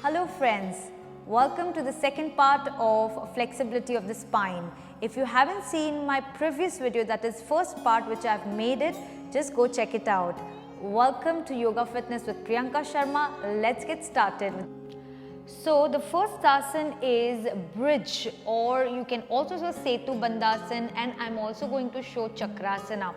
Hello friends, welcome to the second part of flexibility of the spine. If you haven't seen my previous video, that is first part which I've made it, just go check it out. Welcome to Yoga Fitness with Priyanka Sharma. Let's get started. So the first asana is bridge, or you can also say Setu Bandhasan, and I'm also going to show Chakrasana.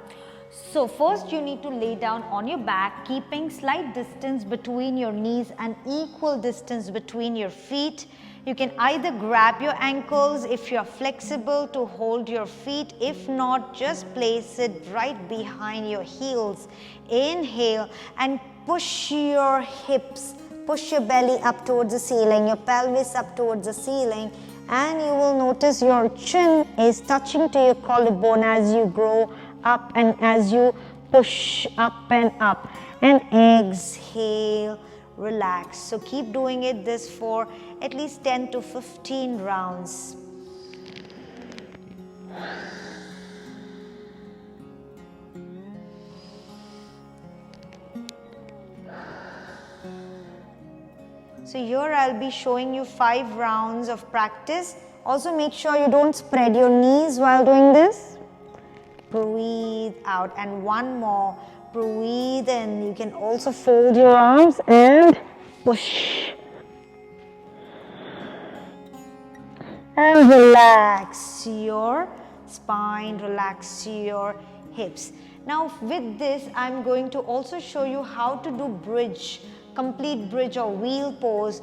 So first you need to lay down on your back, keeping slight distance between your knees and equal distance between your feet. You can either grab your ankles if you are flexible to hold your feet. If not, just place it right behind your heels. Inhale and push your hips, push your belly up towards the ceiling, your pelvis up towards the ceiling, and you will notice your chin is touching to your collarbone as you grow up and as you push up and up. And exhale, relax. So keep doing this for at least 10 to 15 rounds. So here I'll be showing you 5 rounds of practice. Also make sure you don't spread your knees while doing this. Breathe out, and one more. Breathe in. You can also fold your arms and push. And relax your spine, relax your hips. Now with this, I'm going to also show you how to do bridge, complete bridge or wheel pose.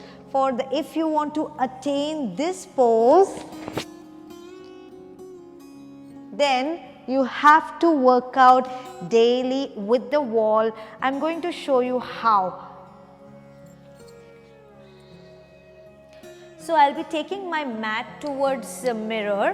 If you want to attain this pose, then you have to work out daily with the wall. I'm going to show you how. So I'll be taking my mat towards the mirror,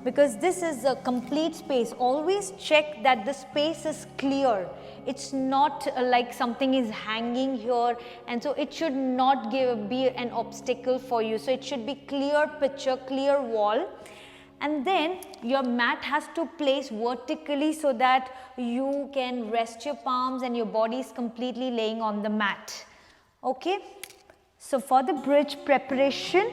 because this is a complete space. Always check that the space is clear. It's not like something is hanging here, and so it should not be an obstacle for you. So it should be clear picture, clear wall. And then your mat has to place vertically so that you can rest your palms and your body is completely laying on the mat. Okay. So for the bridge preparation,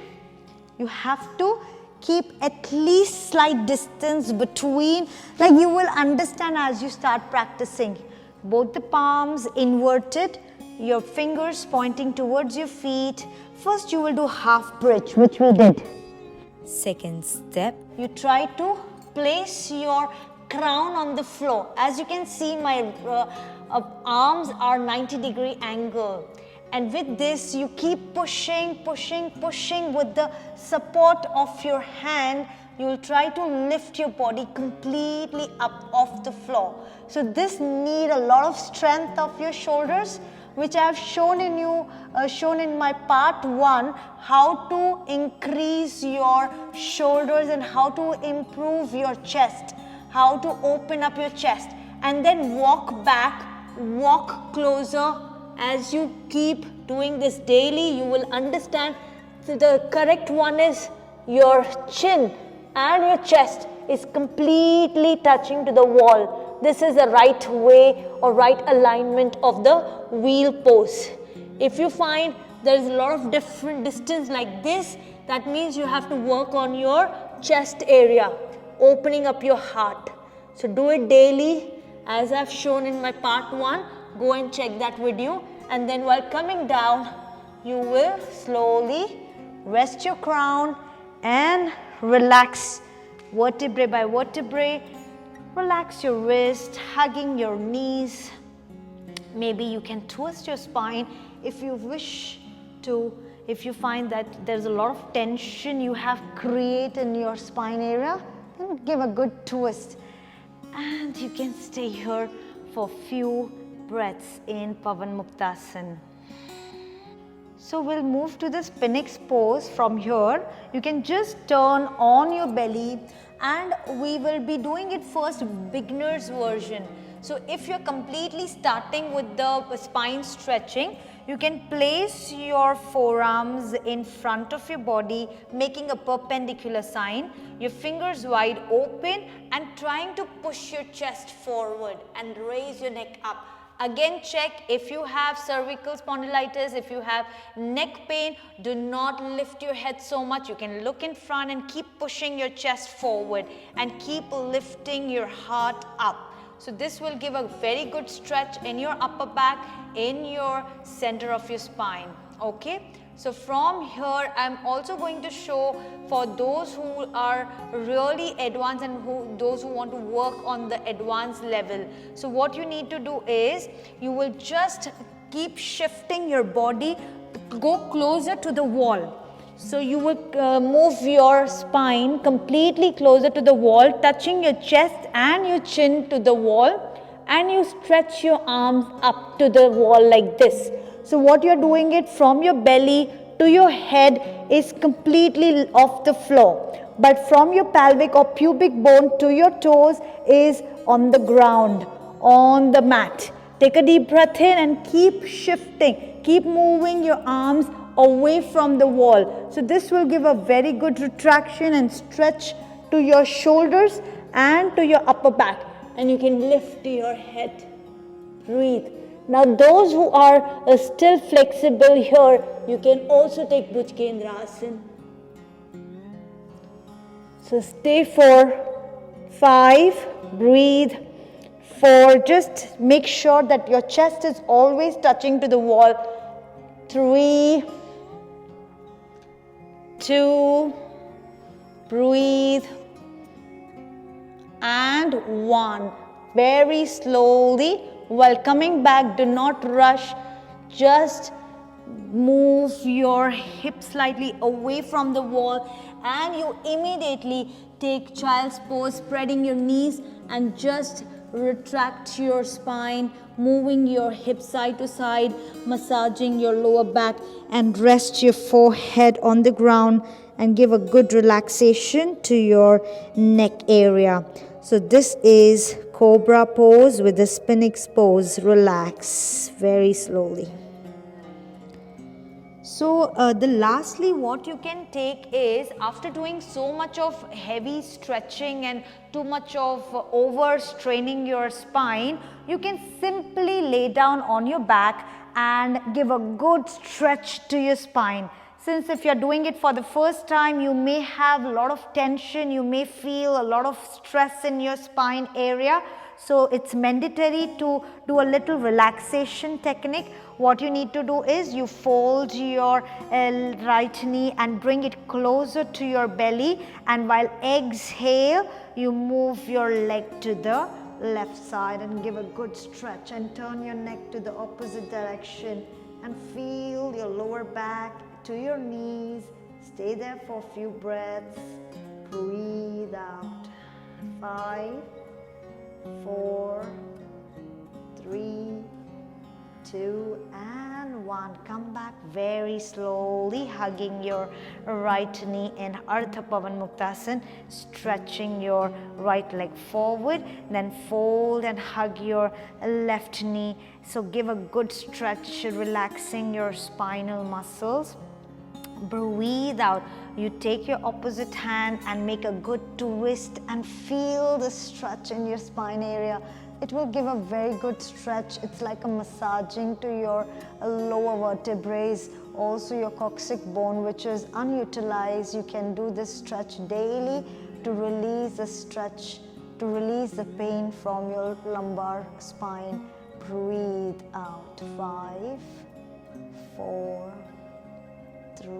you have to keep at least slight distance between, like you will understand as you start practicing. Both the palms inverted, your fingers pointing towards your feet. First you will do half bridge, which we did. Second step, you try to place your crown on the floor. As you can see, my arms are 90-degree angle. And with this, you keep pushing, pushing, pushing with the support of your hand. You will try to lift your body completely up off the floor. So this needs a lot of strength of your shoulders, which I have shown in my part 1, how to increase your shoulders and how to improve your chest, how to open up your chest, and then walk back, walk closer. As you keep doing this daily, you will understand the correct one is your chin and your chest is completely touching to the wall. This is the right way or right alignment of the wheel pose. If you find there is a lot of different distance like this, that means you have to work on your chest area, opening up your heart. So do it daily as I've shown in my part 1. Go and check that video, and then while coming down, you will slowly rest your crown and relax vertebrae by vertebrae. Relax your wrist, hugging your knees. Maybe you can twist your spine if you wish to. If you find that there's a lot of tension you have created in your spine area, then give a good twist. And you can stay here for few breaths in Pavan Muktasana. So we'll move to the Spinix pose. From here, you can just turn on your belly, and we will be doing it first beginner's version. So if you're completely starting with the spine stretching, you can place your forearms in front of your body, making a perpendicular sign, your fingers wide open and trying to push your chest forward and raise your neck up. Again, check if you have cervical spondylitis, if you have neck pain, do not lift your head so much. You can look in front and keep pushing your chest forward and keep lifting your heart up. So this will give a very good stretch in your upper back, in your center of your spine. Okay. So from here, I'm also going to show for those who are really advanced and those who want to work on the advanced level. So what you need to do is, you will just keep shifting your body to go closer to the wall. So you will move your spine completely closer to the wall, touching your chest and your chin to the wall, and you stretch your arms up to the wall like this. So what you're doing it from your belly to your head is completely off the floor, but from your pelvic or pubic bone to your toes is on the ground, on the mat. Take a deep breath in and keep shifting, keep moving your arms away from the wall. So this will give a very good retraction and stretch to your shoulders and to your upper back, and you can lift your head. Breathe. Now those who are still flexible here, you can also take Bhujgendra Asana. So stay for 5, breathe. 4, just make sure that your chest is always touching to the wall. 3, 2, breathe, and 1. Very slowly. While coming back, do not rush, just move your hips slightly away from the wall, and you immediately take child's pose, spreading your knees and just retract your spine, moving your hips side to side, massaging your lower back, and rest your forehead on the ground and give a good relaxation to your neck area. So this is Cobra pose with the Spinix pose. Relax very slowly. So lastly what you can take is, after doing so much of heavy stretching and too much of overstraining your spine, you can simply lay down on your back and give a good stretch to your spine. Since if you're doing it for the first time, you may have a lot of tension, you may feel a lot of stress in your spine area. So it's mandatory to do a little relaxation technique. What you need to do is, you fold your right knee and bring it closer to your belly, and while exhale, you move your leg to the left side and give a good stretch, and turn your neck to the opposite direction and feel your lower back to your knees. Stay there for a few breaths. Breathe out. 5, 4, 3, 2, and 1. Come back very slowly, hugging your right knee in Ardha Pavan Muktasana, stretching your right leg forward, then fold and hug your left knee. So give a good stretch, relaxing your spinal muscles. Breathe out. You take your opposite hand and make a good twist and feel the stretch in your spine area. It will give a very good stretch. It's like a massaging to your lower vertebrae, also your coccyx bone, which is unutilized. You can do this stretch daily to release the stretch, to release the pain from your lumbar spine. Breathe out. 5, 4, 3,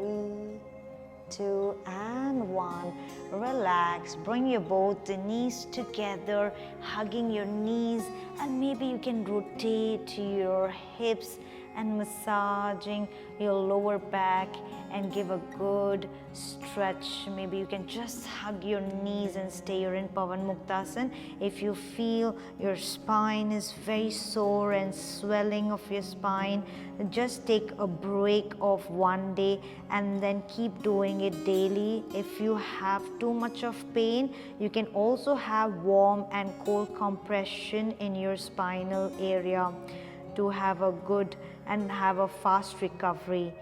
2, and 1. Relax. Bring your both the knees together, hugging your knees, and maybe you can rotate your hips and massaging your lower back and give a good stretch. Maybe you can just hug your knees and stay here in Pavan Muktasana. If you feel your spine is very sore and swelling of your spine, just take a break of one day and then keep doing it daily. If you have too much of pain, you can also have warm and cold compression in your spinal area to have a good and have a fast recovery.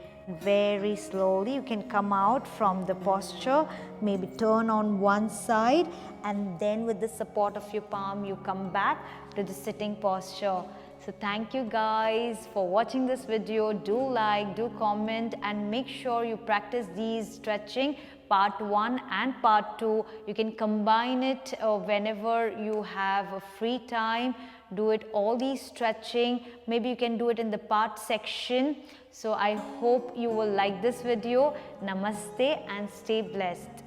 Very slowly you can come out from the posture, maybe turn on one side, and then with the support of your palm you come back to the sitting posture. So thank you guys for watching this video. Do like, do comment, and make sure you practice these stretching part 1 and part 2. You can combine it whenever you have a free time. Do it all these stretching. Maybe you can do it in the part section. So I hope you will like this video. Namaste and stay blessed.